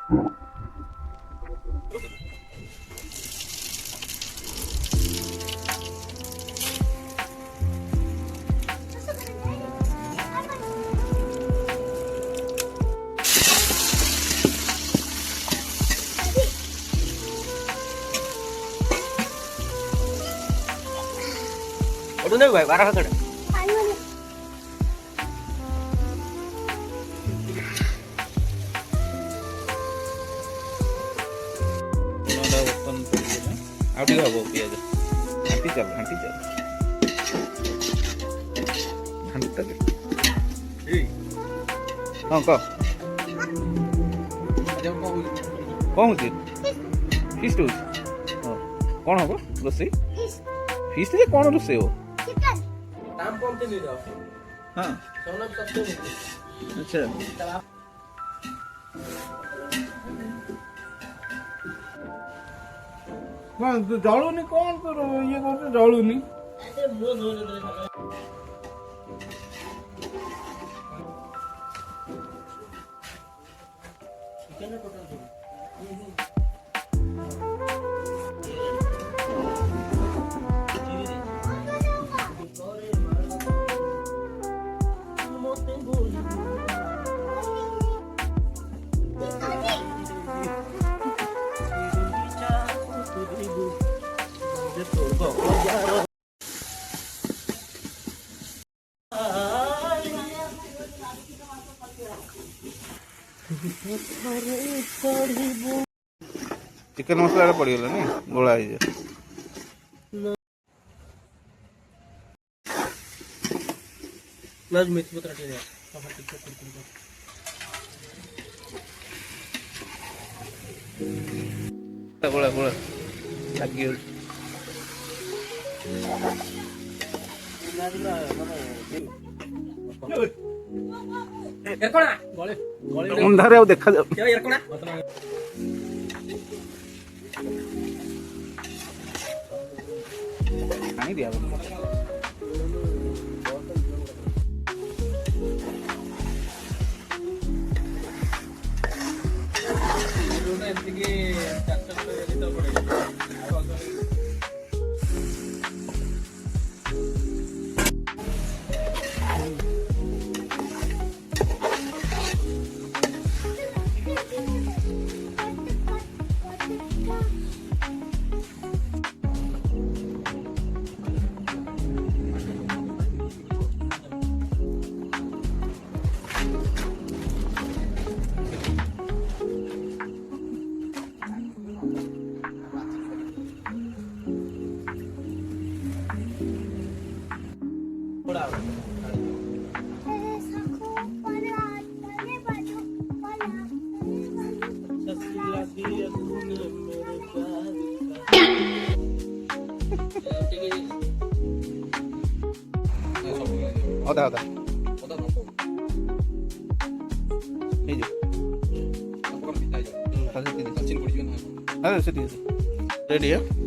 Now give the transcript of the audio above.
Aduh nih gue parah tuh. ଆଉ ଟିକେ ହବ ପିଆଜ ଘାଣ୍ଟି ଚାଲ ଘାଣ୍ଟି ଚାଲ ଘାଣ୍ଟି ଚାଲ ହଁ କହ କ'ଣ ହେଉଛି ଫିଷ୍ଟ ହେଉଛି ହଁ କ'ଣ ହବ ରୋଷେଇ ଫିଷ୍ଟରେ କ'ଣ ରୋଷେଇ ହବ ହଁ ଆଚ୍ଛା କ'ଣ ଜଳୁନି କ'ଣ ତୋର ଇଏ କରୁଛୁ ଜଳୁନି ଚିକେନ ମସଲା ପଡ଼ିଗଲାନି ଗୋଳା ହେଇଯାଏ मेथी पत्र ଗୋଳା ଗୋଳା ଲାଗି ଅନ୍ଧାରେ ଆଉ ଦେଖାଯାଉ ପାଣି ଦିଆହବ ଅଦା ଅଦା ହେଇଯିବ ସେଠି ରେଡ଼ି